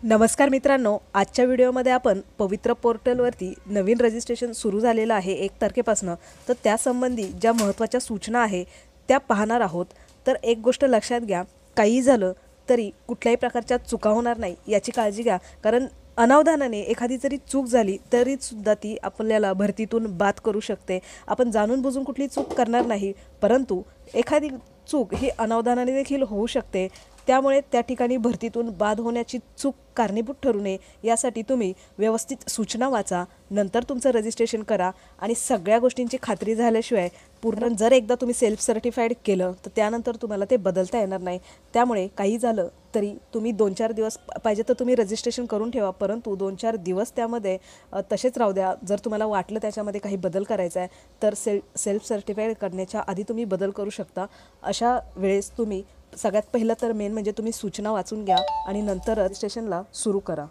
नमस्कार मित्रांनो, आजच्या व्हिडिओमध्ये आपण पवित्र पोर्टलवरती नवीन रजिस्ट्रेशन सुरू झालेलं आहे 1 तारखेपासून. तर त्यासंबंधी ज्या महत्त्वाच्या सूचना आहे त्या पाहणार आहोत. तर एक गोष्ट लक्षात घ्या, काही झालं तरी कुठल्याही प्रकारच्या चुका होणार नाही याची काळजी घ्या. कारण अनावधानाने एखादी जरी चूक झाली तरी सुद्धा ती आपल्याला भरतीतून बाद करू शकते. आपण जाणून बुजून कुठली चूक करणार नाही, परंतु एखादी चूक ही अनावधानाने देखील होऊ शकते. त्यामुळे त्या ठिकाणी भरतीतून बाद होण्याची चूक कारणीभूत ठरू नये यासाठी तुम्ही व्यवस्थित सूचना वाचा, नंतर तुमचं रजिस्ट्रेशन करा आणि सगळ्या गोष्टींची खात्री झाल्याशिवाय पूर्ण जर एकदा तुम्ही सेल्फ सर्टिफाईड केलं तर त्यानंतर तुम्हाला ते बदलता येणार नाही. त्यामुळे काही झालं तरी तुम्ही 2-4 दिवस पाहिजे तर तुम्ही रजिस्ट्रेशन करून ठेवा, परंतु 2-4 दिवस त्यामध्ये तसेच राहू द्या. जर तुम्हाला वाटलं त्याच्यामध्ये काही बदल करायचा आहे तर सेल्फ सर्टिफाईड करण्याच्या आधी तुम्ही बदल करू शकता. अशा वेळेस तुम्ही सगळ्यात पहिलं तर मेन म्हणजे तुम्ही सूचना वाचून घ्या आणि नंतर रजिस्ट्रेशनला सुरू करा.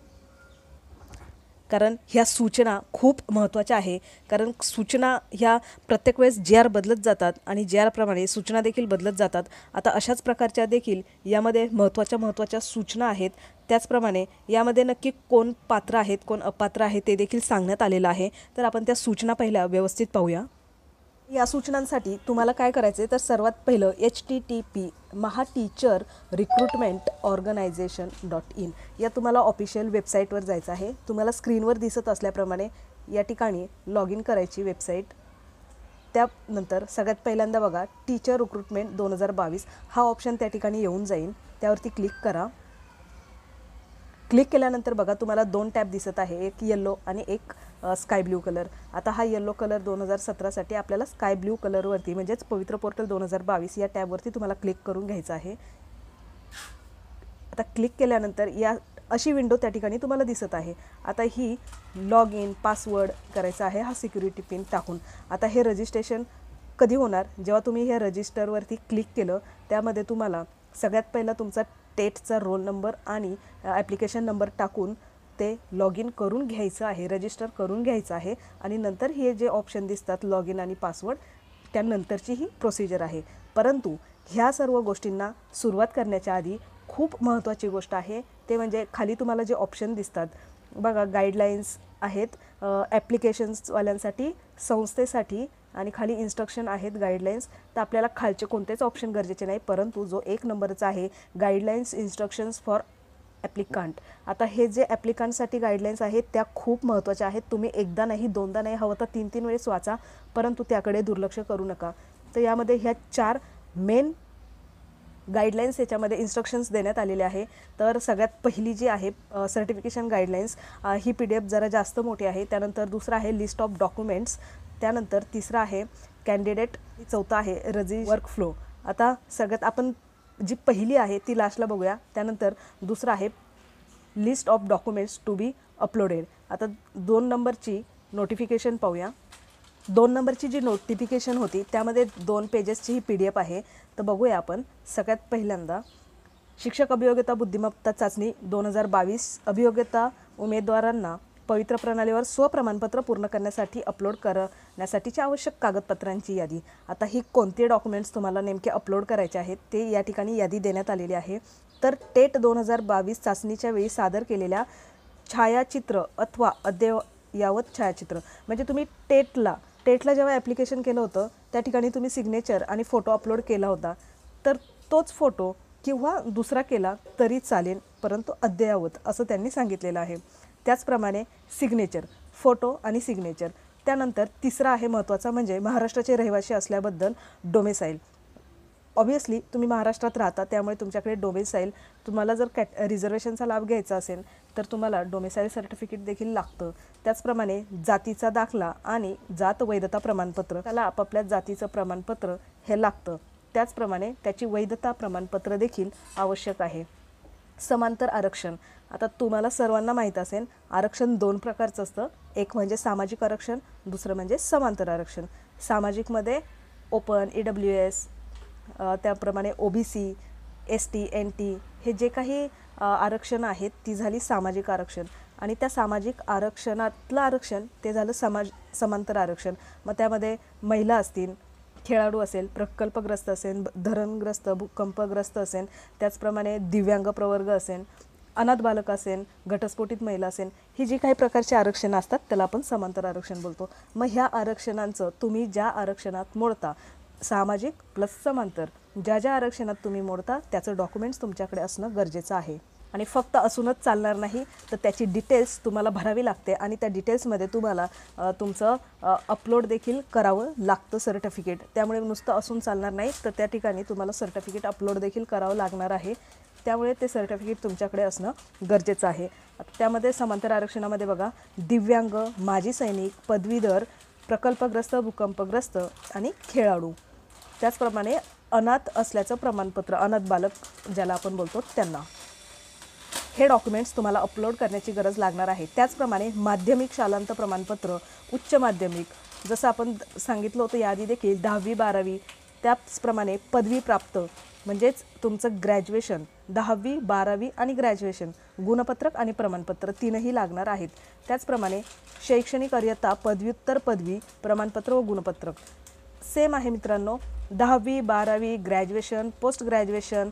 कारण ह्या सूचना खूप महत्त्वाच्या आहे. कारण सूचना ह्या प्रत्येक वेळेस JR बदलत जातात आणि JR प्रमाणे सूचना देखील बदलत जातात. आता अशाच प्रकारच्या देखील यामध्ये महत्त्वाच्या सूचना आहेत. त्याचप्रमाणे यामध्ये नक्की कोण पात्र आहेत कोण अपात्र आहे ते देखील सांगण्यात आलेलं आहे. तर आपण त्या सूचना पहिल्या व्यवस्थित पाहूया. या सूचनांसाठी तुम्हाला काय करायचं आहे तर सर्वात पहिलं http mahateacherrecruitmentorganization.in या तुम्हाला ऑफिशियल वेबसाईटवर जायचं आहे. तुम्हाला स्क्रीनवर दिसत असल्याप्रमाणे या ठिकाणी लॉग इन करायची वेबसाईट. त्यानंतर सगळ्यात पहिल्यांदा बघा टीचर रिक्रुटमेंट 2022 हा ऑप्शन त्या ठिकाणी येऊन जाईल. त्यावरती क्लिक करा. क्लिक केल्यानंतर बघा तुम्हाला 2 टॅब दिसत आहे, एक येलो आणि एक स्काय ब्ल्यू कलर. आता हा येलो कलर 2017साठी आपल्याला स्काय ब्ल्यू कलरवरती म्हणजेच पवित्र पोर्टल 2022 या टॅबवरती तुम्हाला क्लिक करून घ्यायचं आहे. आता क्लिक केल्यानंतर या अशी विंडो त्या ठिकाणी तुम्हाला दिसत आहे. आता ही लॉग इन पासवर्ड करायचा आहे हा सिक्युरिटी पिन टाकून. आता हे रजिस्ट्रेशन कधी होणार, जेव्हा तुम्ही हे रजिस्टरवरती क्लिक केलं त्यामध्ये तुम्हाला सगळ्यात पहिला तुमचा टेटचा रोल नंबर आणि ॲप्लिकेशन नंबर टाकून ते लॉग इन करून घ्यायचं आहे, रजिस्टर करून घ्यायचं आहे. आणि नंतर हे जे ऑप्शन दिसतात लॉग इन आणि पासवर्ड त्यानंतरची ही प्रोसिजर आहे. परंतु ह्या सर्व गोष्टींना सुरुवात करण्याच्या आधी खूप महत्त्वाची गोष्ट आहे ते म्हणजे खाली तुम्हाला जे ऑप्शन दिसतात बघा, गाईडलाईन्स आहेत ॲप्लिकेशन्सवाल्यांसाठी, संस्थेसाठी आणि खाली इन्स्ट्रक्शन आहेत गाईडलाईन्स. तर आपल्याला खालचे कोणतेच ऑप्शन गरजेचे नाही, परंतु जो 1 नंबरचा आहे गाईडलाईन्स इन्स्ट्रक्शन्स फॉर ॲप्लिकांट. आता हे जे ॲप्लिकांटसाठी गाईडलाईन्स आहेत त्या खूप महत्त्वाच्या आहेत. तुम्ही एकदा नाही दोनदा नाही हवं तर 3-3 वेळेस वाचा, परंतु त्याकडे दुर्लक्ष करू नका. तर यामध्ये ह्या 4 मेन गाईडलाईन्स याच्यामध्ये इन्स्ट्रक्शन्स देण्यात आलेले आहे. तर सगळ्यात पहिली जी आहे सर्टिफिकेशन गाईडलाईन्स ही PDF जरा जास्त मोठी आहे. त्यानंतर दुसरा आहे लिस्ट ऑफ डॉक्युमेंट्स. त्यानंतर तिसरा आहे कॅन्डिडेट. चौथा आहे वर्क फ्लो. आता सगळ्यात आपण जी पहिली आहे ती लास्टला बघूया. त्यानंतर दुसरा आहे list of documents to be uploaded. आता 2 नंबरची नोटिफिकेशन पाहूया. 2 नंबरची जी नोटिफिकेशन होती त्यामध्ये 2 पेजेसची ही PDF आहे. तर बघूया आपण. सगळ्यात पहिल्यांदा शिक्षक अभियोग्यता बुद्धिमत्ता चाचणी 2022 अभियोग्यता उमेदवारांना पवित्र प्रणालीवर स्वप्रमाणपत्र पूर्ण करण्यासाठी अपलोड करण्यासाठीची आवश्यक कागदपत्रांची यादी. आता ही कोणते डॉक्युमेंट्स तुम्हाला नेमके अपलोड करायचे आहेत ते या ठिकाणी यादी देण्यात आलेली आहे. तर टेट 2022 चाचणीच्या वेळी सादर केलेल्या छायाचित्र अथवा अद्ययावत छायाचित्र. म्हणजे तुम्ही टेटला जेव्हा ॲप्लिकेशन केलं होतं त्या ठिकाणी तुम्ही सिग्नेचर आणि फोटो अपलोड केला होता, तर तोच फोटो किंवा दुसरा केला तरी चालेल, परंतु अद्ययावत असं त्यांनी सांगितलेलं आहे. त्याचप्रमाणे सिग्नेचर, फोटो आणि सिग्नेचर. त्यानंतर तिसरा आहे महत्त्वाचा म्हणजे महाराष्ट्राचे रहिवासी असल्याबद्दल डोमेसाईल. ऑब्व्हियसली तुम्ही महाराष्ट्रात राहता त्यामुळे तुमच्याकडे डोमेसाईल, तुम्हाला जर रिझर्वेशनचा लाभ घ्यायचा असेल तर तुम्हाला डोमेसाईल सर्टिफिकेट देखील लागतं. त्याचप्रमाणे जातीचा दाखला आणि जात वैधता प्रमाणपत्र, त्याला आपापल्या जातीचं प्रमाणपत्र हे लागतं. त्याचप्रमाणे त्याची वैधता प्रमाणपत्र देखील आवश्यक आहे. समांतर आरक्षण. आता तुम्हाला सर्वांना माहीत असेल आरक्षण 2 प्रकारचं असतं, एक म्हणजे सामाजिक आरक्षण, दुसरं म्हणजे समांतर आरक्षण. सामाजिकमध्ये ओपन, EWS, त्याप्रमाणे OBC, ST, NT हे जे काही आरक्षण आहेत ती झाली सामाजिक आरक्षण. आणि त्या सामाजिक आरक्षणातलं आरक्षण ते झालं समांतर आरक्षण. मग त्यामध्ये महिला असतील, खेळाडू असेल, प्रकल्पग्रस्त असेल, धरणग्रस्त, भूकंपग्रस्त असेल, त्याचप्रमाणे दिव्यांग प्रवर्ग असेल, अनाथ बालक असेल, घटस्फोटित महिला असेल, ही जी काही प्रकारची आरक्षणं असतात त्याला आपण समांतर आरक्षण बोलतो. मग ह्या आरक्षणांचं तुम्ही ज्या आरक्षणात मोडता, सामाजिक प्लस समांतर, ज्या ज्या आरक्षणात तुम्ही मोडता त्याचं डॉक्युमेंट्स तुमच्याकडे असणं गरजेचं आहे. आणि फक्त असूनच चालणार नाही, तर त्याची डिटेल्स तुम्हाला भरावी लागते आणि त्या डिटेल्समध्ये तुम्हाला तुमचं अपलोड देखील करावं लागतं सर्टिफिकेट. त्यामुळे नुसतं असून चालणार नाही, तर त्या ठिकाणी तुम्हाला सर्टिफिकेट अपलोड देखील करावं लागणार आहे. त्यामुळे ते सर्टिफिकेट तुमच्याकडे असणं गरजेचं आहे. त्यामध्ये समांतर आरक्षणामध्ये बघा, दिव्यांग, माजी सैनिक, पदवीधर, प्रकल्पग्रस्त, भूकंपग्रस्त आणि खेळाडू, त्याचप्रमाणे अनाथ असल्याचं प्रमाणपत्र, अनाथ बालक ज्याला आपण बोलतो त्यांना, हे डॉक्युमेंट्स तुम्हाला अपलोड करण्याची गरज लागणार आहे. त्याचप्रमाणे माध्यमिक शालांत प्रमाणपत्र, उच्च माध्यमिक, जसं आपण सांगितलं होतं याआधी देखील 10वी 12वी, त्याचप्रमाणे पदवी प्राप्त म्हणजेच तुमचं ग्रॅज्युएशन, 10वी 12वी आणि ग्रॅज्युएशन, गुणपत्रक आणि प्रमाणपत्र तीनही लागणार आहेत. त्याचप्रमाणे शैक्षणिक अर्हता, पदव्युत्तर पदवी, प्रमाणपत्र व गुणपत्रक सेम आहे मित्रांनो. 10वी 12वी, ग्रॅज्युएशन, पोस्ट ग्रॅज्युएशन,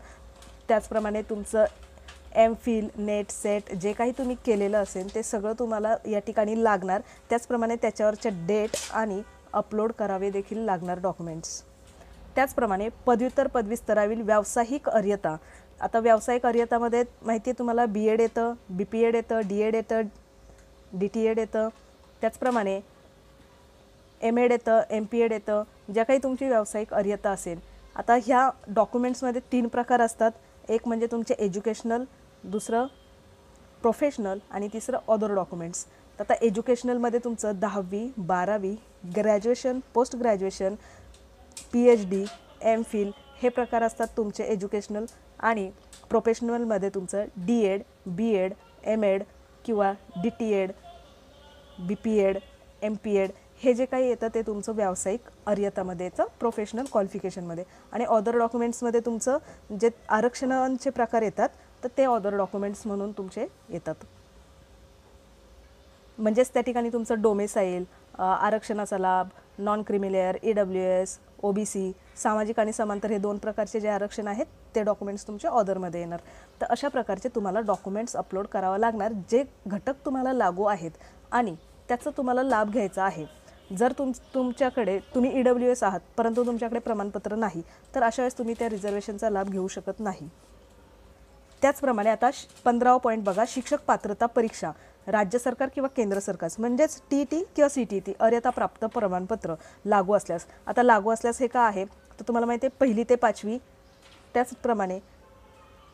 त्याचप्रमाणे तुमचं MPhil, नेट, सेट जे काही तुम्ही केलेलं असेल ते सगळं तुम्हाला या ठिकाणी लागणार. त्याचप्रमाणे त्याच्यावरच्या डेट आणि अपलोड करावे देखील लागणार डॉक्युमेंट्स. त्याचप्रमाणे पदव्युत्तर पदवी स्तरावरील व्यावसायिक अर्हता. आता व्यावसायिक अर्हतामध्ये माहिती आहे तुम्हाला BEd येतं, BPEd येतं, DEd येतं, DTEd येतं, त्याचप्रमाणे MAd येतं, MPEd येतं, ज्या काही तुमची व्यावसायिक अर्हता असेल. आता ह्या डॉक्युमेंट्समध्ये 3 प्रकार असतात. एक म्हणजे तुमचे एज्युकेशनल, दुसरं प्रोफेशनल आणि तिसरं अदर डॉक्युमेंट्स. तर आता एज्युकेशनलमध्ये तुमचं 10वी 12वी, graduation, post graduation, PhD, MPhil हे प्रकार असतात तुमचे एज्युकेशनल. आणि प्रोफेशनलमध्ये तुमचं DEd, BEd, MAd किंवा DTEd, BPEd, MPEd हे जे काही येतं ते तुमचं व्यावसायिक अर्हतामध्ये येतं, प्रोफेशनल क्वालिफिकेशनमध्ये. आणि अदर डॉक्युमेंट्समध्ये तुमचं जे आरक्षणांचे प्रकार येतात तर ते अदर डॉक्युमेंट्स म्हणून तुमचे येतात. म्हणजेच त्या ठिकाणी तुमचं डोमेसाईल, आरक्षणाचा लाभ, नॉन क्रिमिलेअर, EWS, OBC, सामाजिक आणि समांतर हे 2 प्रकारचे जे आरक्षण आहेत ते डॉक्युमेंट्स तुमचे ऑदरमध्ये येणार. तर अशा प्रकारचे तुम्हाला डॉक्युमेंट्स अपलोड करावं लागणार जे घटक तुम्हाला लागू आहेत आणि त्याचा तुम्हाला लाभ घ्यायचा आहे. जर तुमच्याकडे तुम्ही EWS आहात परंतु तुमच्याकडे प्रमाणपत्र नाही, तर अशा वेळेस तुम्ही त्या रिझर्वेशनचा लाभ घेऊ शकत नाही. त्याचप्रमाणे आता 15वा पॉईंट बघा, शिक्षक पात्रता परीक्षा, राज्य सरकार किंवा केंद्र सरकार म्हणजेच TET किंवा CTET अर्हता प्राप्त प्रमाणपत्र लागू असल्यास. आता लागू असल्यास हे का आहे तर तुम्हाला माहिती आहे 1ली ते 5वी, त्याचप्रमाणे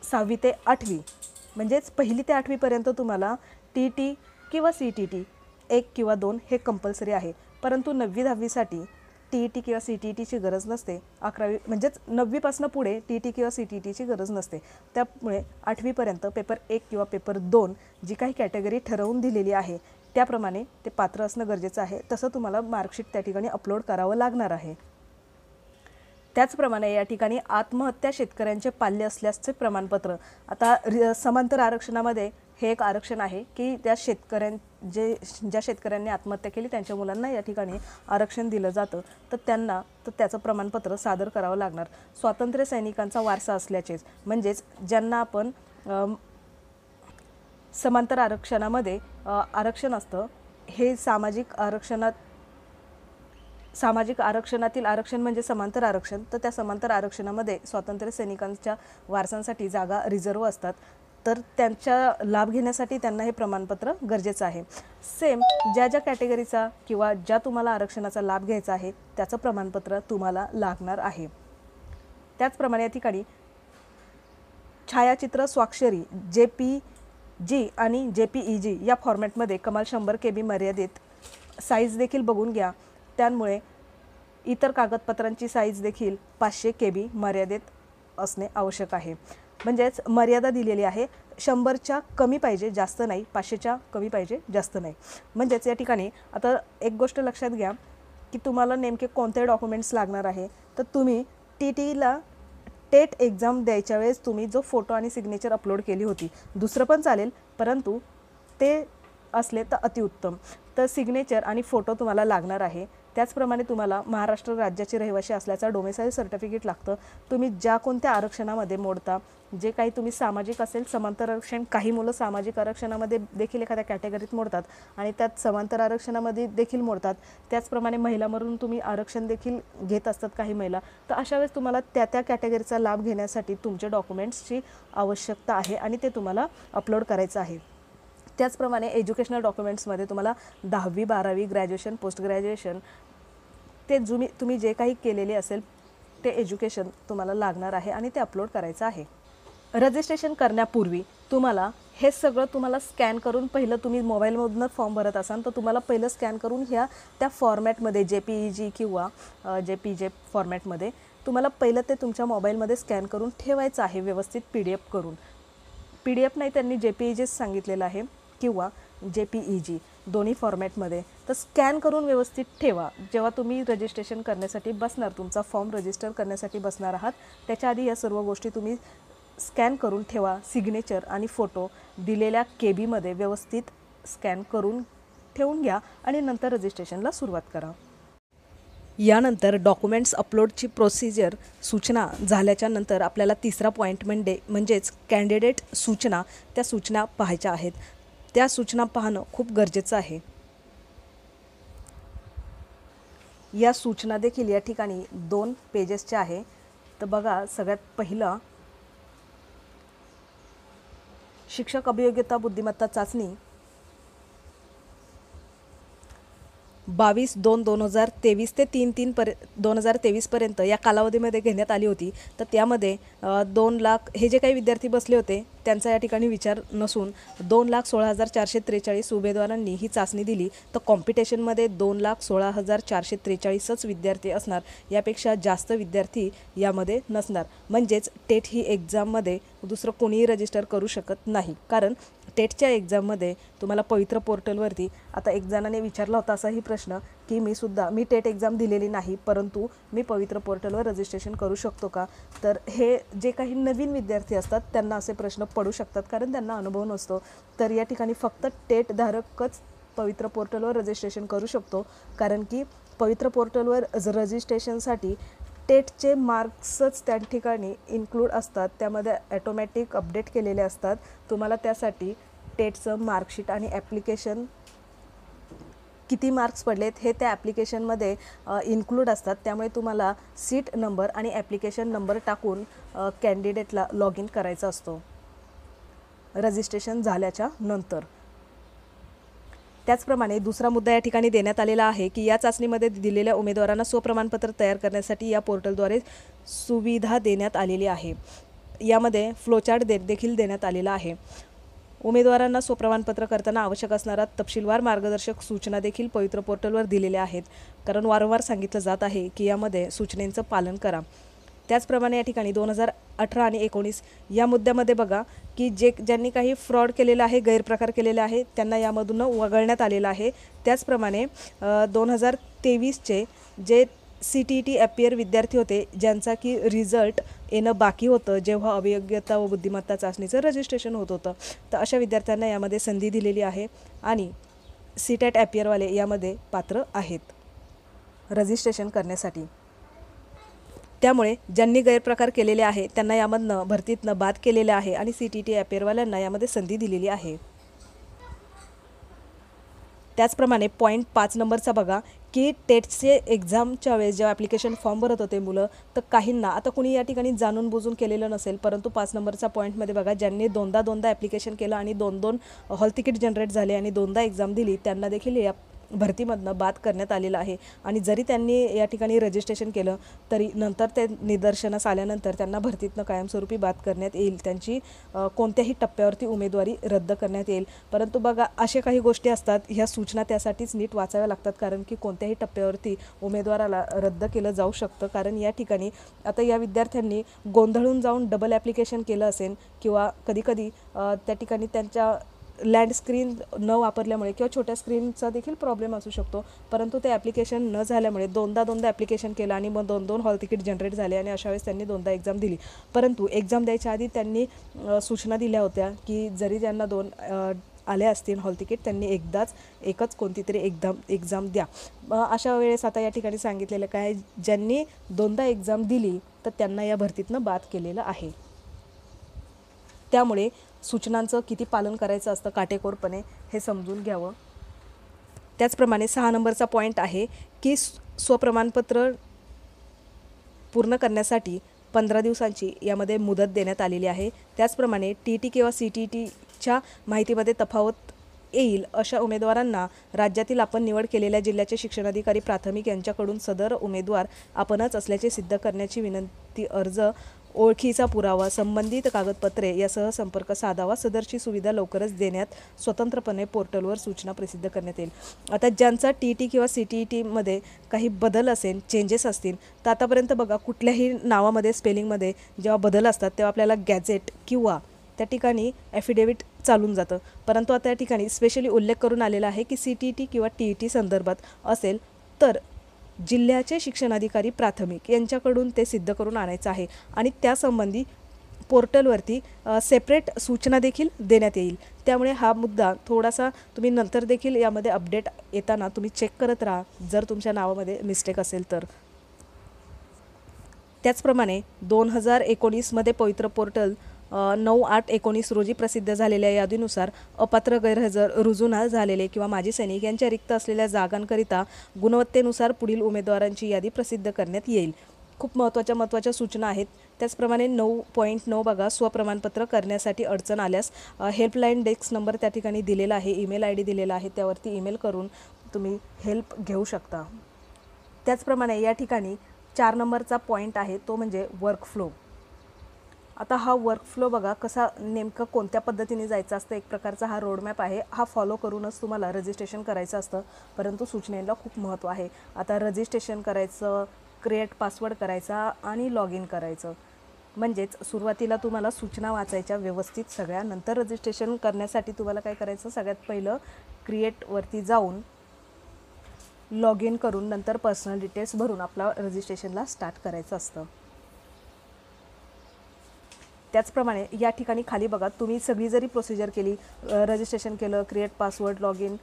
6वी ते 8वी, म्हणजेच 1ली ते 8वीपर्यंत तुम्हाला TET किंवा CTET 1 किंवा 2 हे कंपल्सरी आहे. परंतु 9वी 10वीसाठी TET किंवा CTETची गरज नसते. 11वी म्हणजेच 9वीपासून पुढे TET किंवा CTETची गरज नसते. त्यामुळे 8वीपर्यंत पेपर 1 किंवा पेपर 2 जी काही कॅटेगरी ठरवून दिलेली आहे त्याप्रमाणे ते पात्र असणं गरजेचं आहे. तसं तुम्हाला मार्कशीट त्या ठिकाणी अपलोड करावं लागणार आहे. त्याचप्रमाणे या ठिकाणी आत्महत्या शेतकऱ्यांचे पाल्य असल्यासचे प्रमाणपत्र. आता समांतर आरक्षणामध्ये हे एक आरक्षण आहे की ज्या शेतकऱ्यांनी आत्महत्या केली त्यांच्या मुलांना या ठिकाणी आरक्षण दिलं जातं, तर त्यांना त्याचं प्रमाणपत्र सादर करावं लागणार. स्वातंत्र्य सैनिकांचा वारसा असल्याचेच, म्हणजेच ज्यांना आपण समांतर आरक्षणामध्ये आरक्षण असतं, हे सामाजिक आरक्षणातील आरक्षण म्हणजे समांतर आरक्षण. तर त्या समांतर आरक्षणामध्ये स्वातंत्र्य सैनिकांच्या वारसांसाठी जागा रिझर्व असतात, तर त्यांचा लाभ घेण्यासाठी त्यांना हे प्रमाणपत्र गरजेचं आहे. सेम ज्या ज्या कॅटेगरीचा किंवा ज्या तुम्हाला आरक्षणाचा लाभ घ्यायचा आहे त्याचं प्रमाणपत्र तुम्हाला लागणार आहे. त्याचप्रमाणे या ठिकाणी छायाचित्र स्वाक्षरी JPG आणि JPEG या फॉर्मॅटमध्ये कमाल 100 KB मर्यादित. साईज देखील बघून घ्या, त्यामुळे इतर कागदपत्रांची साईज देखील 500 KB मर्यादित असणे आवश्यक आहे. म्हणजेच मर्यादा दिलेली आहे, 100च्या कमी पाहिजे जास्त नाही, 500च्या कमी पाहिजे जास्त नाही. म्हणजेच या ठिकाणी आता एक गोष्ट लक्षात घ्या की तुम्हाला नेमके कोणते डॉक्युमेंट्स लागणार आहे. तर तुम्ही TETला टेट एक्झाम द्यायच्या वेळेस तुम्ही जो फोटो आणि सिग्नेचर अपलोड केली होती, दुसरं पण चालेल परंतु ते असले तर अतिउत्तम. तर सिग्नेचर आणि फोटो तुम्हाला लागणार आहे. त्याचप्रमाणे तुम्हाला महाराष्ट्र राज्याचे रहिवासी असल्याचा डोमेसाईल सर्टिफिकेट लागतं। तुम्ही ज्या कोणत्या आरक्षणामध्ये मोडता, जे काही तुम्ही सामाजिक असेल समांतर आरक्षण, काही मुलं सामाजिक आरक्षणामध्ये देखील एखाद्या कॅटेगरीत मोडतात आणि त्यात समांतर आरक्षणामध्ये देखील मोडतात, त्याचप्रमाणे महिला म्हणून तुम्ही आरक्षण देखील घेत असतात काही महिला, तर अशा वेळेस तुम्हाला त्या त्या कॅटेगरीचा लाभ घेण्यासाठी तुमचे डॉक्युमेंट्सची आवश्यकता आहे आणि ते तुम्हाला अपलोड करायचं आहे। त्याचप्रमाणे एज्युकेशनल डॉक्युमेंट्समध्ये तुम्हाला 10वी 12वी ग्रॅज्युएशन पोस्ट ग्रॅज्युएशन ते तुम्ही जे काही केलेले असेल ते एज्युकेशन तुम्हाला लागणार आहे आणि ते अपलोड करायचं आहे। रजिस्ट्रेशन करण्यापूर्वी तुम्हाला हे सगळं तुम्हाला स्कॅन करून, पहिलं तुम्ही मोबाईलमधून फॉर्म भरत असाल तर तुम्हाला पहिलं स्कॅन करून त्या फॉर्मॅटमध्ये JPEG किंवा JPG फॉर्मॅटमध्ये तुम्हाला पहिलं ते तुमच्या मोबाईलमध्ये स्कॅन करून ठेवायचं आहे व्यवस्थित PDF करून। PDF नाही, त्यांनी JPEG सांगितलेलं आहे किंवा JPEG दोन्ही फॉर्मॅटमध्ये, तर स्कॅन करून व्यवस्थित ठेवा। जेव्हा तुम्ही रजिस्ट्रेशन करण्यासाठी बसणार, तुमचा फॉर्म रजिस्टर करण्यासाठी बसणार आहात, त्याच्या आधी या सर्व गोष्टी तुम्ही स्कॅन करून ठेवा। सिग्नेचर आणि फोटो दिलेल्या केबीमध्ये व्यवस्थित स्कॅन करून ठेवून घ्या आणि नंतर रजिस्ट्रेशनला सुरुवात करा। यानंतर डॉक्युमेंट्स अपलोडची प्रोसिजर सूचना झाल्याच्या नंतर आपल्याला तिसरा पॉईंट म्हणजेच कॅन्डिडेट सूचना, त्या सूचना पाहायच्या आहेत। त्या सूचना पाहणं खूप गरजेचं आहे। या सूचना देखील या ठिकाणी 2 पेजेसच्या आहे। तर बघा, सगळ्यात पहिलं शिक्षक अभियोग्यता बुद्धिमत्ता चाचणी 22/2/2023 ते 3/3/2023 पर्यंत या कालावधीमध्ये घेण्यात आली होती। तर त्यामध्ये 2 लाख हे जे काही विद्यार्थी बसले होते त्यांचा या ठिकाणी विचार नसून 2,16,443 उमेदवारांनी ही चाचणी दिली। तर कॉम्पिटिशनमध्ये 2,16,443च विद्यार्थी असणार, यापेक्षा जास्त विद्यार्थी यामध्ये नसणार। म्हणजेच टेट ही एक्झाममध्ये दुसरं कोणीही रजिस्टर करू शकत नाही, कारण टेटच्या एक्झाममध्ये तुम्हाला पवित्र पोर्टलवरती, आता एक जणाने विचारला होता असाही प्रश्न की मी टेट एक्झाम दिलेली नाही, परंतु मी पवित्र पोर्टलवर रजिस्ट्रेशन करू शकतो का? तर हे जे काही नवीन विद्यार्थी असतात त्यांना असे प्रश्न पडू शकतात, कारण त्यांना अनुभव नसतो। तर या ठिकाणी फक्त टेट धारकच पवित्र पोर्टलवर रजिस्ट्रेशन करू शकतो, कारण की पवित्र पोर्टलवर रजिस्ट्रेशनसाठी टेटचे मार्क्सच त्या ठिकाणी इन्क्लूड असतात, त्यामध्ये ॲटोमॅटिक अपडेट केलेले असतात। तुम्हाला त्यासाठी टेटचं मार्कशीट आणि ॲप्लिकेशन किती मार्क्स पडलेत हे त्या ॲप्लिकेशनमध्ये इन्क्लूड असतात। त्यामुळे तुम्हाला सीट नंबर आणि ॲप्लिकेशन नंबर टाकून कॅन्डिडेटला लॉग इन करायचा असतो रजिस्ट्रेशन झाल्याच्या नंतर। त्याचप्रमाणे दुसरा मुद्दा या ठिकाणी देण्यात आलेला आहे की या चाचणीमध्ये दिलेल्या उमेदवारांना स्वप्रमाणपत्र तयार करण्यासाठी या पोर्टलद्वारे सुविधा देण्यात आलेली आहे। यामध्ये फ्लोचार्ट देखील देण्यात आलेला आहे। उमेदवारांना स्वप्रमाणपत्र करताना आवश्यक असणारा तपशीलवार मार्गदर्शक सूचना देखील पवित्र पोर्टलवर दिलेल्या आहेत, कारण वारंवार सांगितलं जात आहे की यामध्ये सूचनेचं पालन करा। त्याचप्रमाणे या ठिकाणी 2018 आणि 19 या मुद्द्यामध्ये बघा की ज्यांनी काही फ्रॉड केलेला आहे, गैरप्रकार केलेला आहे, त्यांना यामधून वगळण्यात आलेलं आहे। त्याचप्रमाणे 2023चे जे CTET ॲपियर विद्यार्थी होते, ज्यांचा की रिझल्ट येणं बाकी होतं जेव्हा अभियोग्यता व बुद्धिमत्ता चाचणीचं रजिस्ट्रेशन होत होतं, तर अशा विद्यार्थ्यांना यामध्ये संधी दिलेली आहे आणि CTET ॲपियरवाले यामध्ये पात्र आहेत रजिस्ट्रेशन करण्यासाठी। त्यामुळे ज्यांनी गैरप्रकार केलेले आहे त्यांना यामधनं भरतीतनं बाद केलेलं आहे आणि CTET ॲपियरवाल्यांना यामध्ये संधी दिलेली आहे। त्याचप्रमाणे पॉईंट 5 नंबरचा बघा की टेटचे एक्झामच्या वेळेस जेव्हा ॲप्लिकेशन फॉर्म भरत होते मुलं, तर काहींना, आता कुणी या ठिकाणी जाणून बुजून केलेलं नसेल, परंतु 5 नंबरचा पॉईंटमध्ये बघा, ज्यांनी दोनदा ॲप्लिकेशन केलं आणि 2 हॉल तिकीट जनरेट झाले आणि 2दा एक्झाम दिली, त्यांना देखील या भरतीमधनं बाद करण्यात आलेलं आहे। आणि जरी त्यांनी या ठिकाणी रजिस्ट्रेशन केलं तरी नंतर ते निदर्शनास आल्यानंतर त्यांना भरतीतनं कायमस्वरूपी बाद करण्यात येईल, त्यांची कोणत्याही टप्प्यावरती उमेदवारी रद्द करण्यात येईल। परंतु बघा, अशा काही गोष्टी असतात, ह्या सूचना त्यासाठीच नीट वाचाव्या लागतात, कारण की कोणत्याही टप्प्यावरती उमेदवाराला रद्द केलं जाऊ शकतं। कारण या ठिकाणी आता या विद्यार्थ्यांनी गोंधळून जाऊन डबल ॲप्लिकेशन केलं असेल किंवा कधीकधी त्या ठिकाणी त्यांच्या लँड स्क्रीन न वापरल्यामुळे किंवा छोट्या स्क्रीनचा देखील प्रॉब्लेम असू शकतो, परंतु ते ॲप्लिकेशन न झाल्यामुळे दोनदा ॲप्लिकेशन केलं आणि मग 2 हॉल तिकीट जनरेट झाले आणि अशा वेळेस त्यांनी 2दा एक्झाम दिली। परंतु एक्झाम द्यायच्या आधी त्यांनी सूचना दिल्या होत्या की जरी त्यांना आले असतील हॉल तिकीट त्यांनी एकच कोणती तरी एक्झाम द्या. अशा वेळेस आता या ठिकाणी सांगितलेलं काय, ज्यांनी 2दा एक्झाम दिली तर त्यांना या भरतीतनं बाद केलेलं आहे. त्यामुळे सूचनांचं किती पालन करायचं असतं काटेकोरपणे हे समजून घ्यावं. त्याचप्रमाणे 6 नंबरचा पॉईंट आहे की स्वप्रमाणपत्र पूर्ण करण्यासाठी 15 दिवसांची यामध्ये मुदत देण्यात आलेली आहे. त्याचप्रमाणे TT किंवा CTTच्या माहितीमध्ये तफावत येईल अशा उमेदवारांना राज्यातील आपण निवड केलेल्या जिल्ह्याचे शिक्षणाधिकारी प्राथमिक यांच्याकडून सदर उमेदवार आपणच असल्याचे सिद्ध करण्याची विनंती, अर्ज, ओळखीचा पुरावा, संबंधित कागदपत्रे यासह संपर्क साधावा. सदरची सुविधा लवकरच देण्यात स्वतंत्रपणे पोर्टलवर सूचना प्रसिद्ध करण्यात येईल. आता ज्यांचा TT किंवा CTTमध्ये काही बदल असेल, चेंजेस असतील, तर आतापर्यंत बघा कुठल्याही नावामध्ये स्पेलिंगमध्ये जेव्हा बदल असतात तेव्हा आपल्याला गॅझेट किंवा त्या ठिकाणी ॲफिडेविट चालून जातं. परंतु आता या ठिकाणी स्पेशली उल्लेख करून आलेला आहे की CTT किंवा TT संदर्भात असेल तर जिल्ह्याचे शिक्षणाधिकारी प्राथमिक यांच्याकडून ते सिद्ध करून आणायचं आहे आणि त्यासंबंधी पोर्टलवरती सेपरेट सूचना देखील देण्यात येईल. त्यामुळे हा मुद्दा थोडासा तुम्ही नंतर देखील यामध्ये अपडेट येताना तुम्ही चेक करत राहा जर तुमच्या नावामध्ये मिस्टेक असेल तर. त्याचप्रमाणे 2019मध्ये पवित्र पोर्टल 9/8/19 रोजी प्रसिद्ध झालेल्या यादीनुसार अपात्र, गैरहजर, रुजू न झालेले किंवा माजी सैनिक यांच्या रिक्त असलेल्या जागांकरिता गुणवत्तेनुसार पुढील उमेदवारांची यादी प्रसिद्ध करण्यात येईल. खूप महत्त्वाच्या सूचना आहेत. त्याचप्रमाणे 9.9 बघा, स्वप्रमाणपत्र करण्यासाठी अडचण आल्यास हेल्पलाईन डेस्क नंबर त्या ठिकाणी दिलेला आहे, ईमेल ID दिलेला आहे, त्यावरती ईमेल करून तुम्ही हेल्प घेऊ शकता. त्याचप्रमाणे या ठिकाणी 4 नंबरचा पॉईंट आहे तो म्हणजे वर्कफ्लो. आता हा वर्कफ्लो बघा कसा नेमकं कोणत्या पद्धतीने जायचं असतं. एक प्रकारचा हा रोडमॅप आहे. हा फॉलो करूनच तुम्हाला रजिस्ट्रेशन करायचं असतं. परंतु सूचनेला खूप महत्त्व आहे. आता रजिस्ट्रेशन करायचं, क्रिएट पासवर्ड करायचा आणि लॉग इन करायचं. म्हणजेच सुरुवातीला तुम्हाला सूचना वाचायच्या व्यवस्थित सगळ्या. नंतर रजिस्ट्रेशन करण्यासाठी तुम्हाला काय करायचं, सगळ्यात पहिलं क्रिएटवरती जाऊन लॉग इन करून नंतर पर्सनल डिटेल्स भरून आपला रजिस्ट्रेशनला स्टार्ट करायचं असतं. त्याचप्रमाणे या ठिकाणी खाली बघा, तुम्ही सगळी जरी प्रोसिजर केली, रजिस्ट्रेशन केलं, क्रिएट पासवर्ड, लॉग इन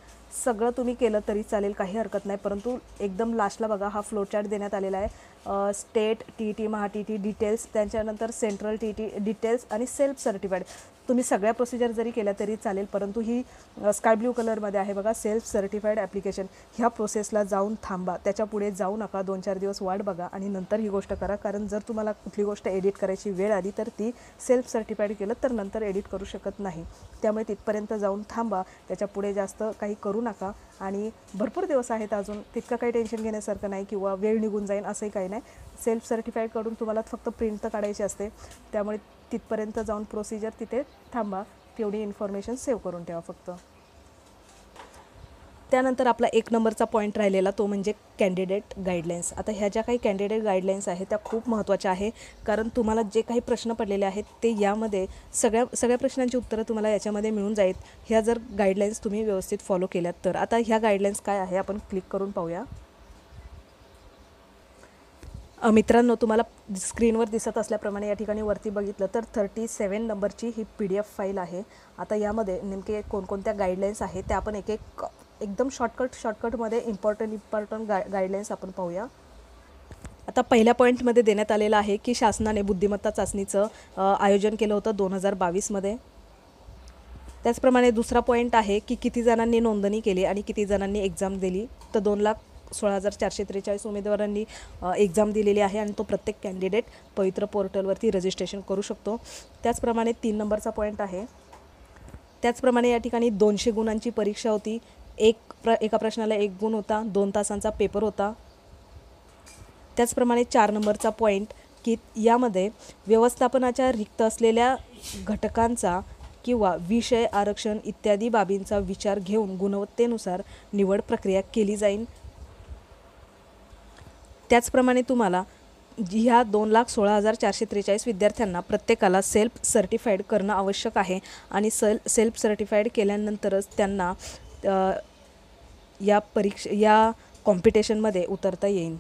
सगळं तुम्ही केलं तरी चालेल, काही हरकत नाही. परंतु एकदम लास्टला बघा हा फ्लोचार्ट देण्यात आलेला आहे. स्टेट TT, महा TT डिटेल्स, त्याच्यानंतर सेंट्रल TT डिटेल्स आणि सेल्फ सर्टिफाईड. तुम्ही सगळ्या प्रोसिजर जरी केल्या तरी चालेल, परंतु ही स्काय ब्ल्यू कलरमध्ये आहे बघा, सेल्फ सर्टिफाईड ॲप्लिकेशन. ह्या प्रोसेसला जाऊन थांबा, त्याच्या पुढे जाऊ नका. 2-4 दिवस वाट बघा आणि नंतर ही गोष्ट करा. कारण जर तुम्हाला कुठली गोष्ट एडिट करायची वेळ आली तर ती सेल्फ सर्टिफाईड केलं तर नंतर एडिट करू शकत नाही. त्यामुळे तिथपर्यंत जाऊन थांबा, त्याच्या पुढे जास्त काही करू नका. आणि भरपूर दिवस आहेत अजून, तितकं काही टेन्शन घेण्यासारखं नाही किंवा वेळ निघून जाईल असंही काही नाही. सेल्फ सर्टिफाईड करून तुम्हाला फक्त प्रिंट तर काढायची असते. त्यामुळे तिथपर्यंत जाऊन प्रोसिजर तिथे थांबा, तेवढी इन्फॉर्मेशन सेव्ह करून ठेवा फक्त. त्यानंतर आपला 1 नंबरचा पॉईंट राहिलेला तो म्हणजे कॅन्डिडेट गाईडलाईन्स. आता ह्या ज्या काही कॅन्डिडेट गाईडलाईन्स आहेत त्या खूप महत्त्वाच्या आहे. कारण तुम्हाला जे काही प्रश्न पडलेले आहेत ते यामध्ये सगळ्या प्रश्नांची उत्तरं तुम्हाला याच्यामध्ये मिळून जाईल, ह्या जर गाईडलाईन्स तुम्ही व्यवस्थित फॉलो केल्यात तर. आता ह्या गाईडलाईन्स काय आहे आपण क्लिक करून पाहूया. मित्रांनो, तुम्हाला स्क्रीनवर दिसत असल्याप्रमाणे या ठिकाणी वरती बघितलं तर 37 नंबरची ही PDF फाईल आहे. आता यामध्ये नेमके कोणकोणत्या गाईडलाईन्स आहेत त्या आपण एकदम शॉर्टकटमध्ये इम्पॉर्टंट गाईडलाईन्स आपण पाहूया. आता पहिल्या पॉईंटमध्ये देण्यात आलेलं आहे की शासनाने बुद्धिमत्ता चाचणीचं आयोजन केलं होतं 2022मध्ये. त्याचप्रमाणे दुसरा पॉईंट आहे की किती जणांनी नोंदणी केली आणि किती जणांनी एक्झाम दिली. तर 2,16,443 उमेदवारांनी एक्झाम दिलेली आहे आणि तो प्रत्येक कॅन्डिडेट पवित्र पोर्टलवरती रजिस्ट्रेशन करू शकतो. त्याचप्रमाणे 3 नंबरचा पॉईंट आहे. त्याचप्रमाणे या ठिकाणी 200 गुणांची परीक्षा होती. एका प्रश्नाला 1 गुण होता. 2 तासांचा पेपर होता. त्याचप्रमाणे 4 नंबरचा पॉईंट की यामध्ये व्यवस्थापनाच्या रिक्त असलेल्या घटकांचा किंवा विषय आरक्षण इत्यादी बाबींचा विचार घेऊन गुणवत्तेनुसार निवड प्रक्रिया केली जाईल. त्याचप्रमाणे तुम्हाला ह्या 2,16,443 विद्यार्थ्यांना प्रत्येकाला सेल्फ सर्टिफाईड करणं आवश्यक आहे आणि सेल्फ सर्टिफाईड केल्यानंतरच त्यांना या कॉम्पिटिशनमध्ये उतरता येईल.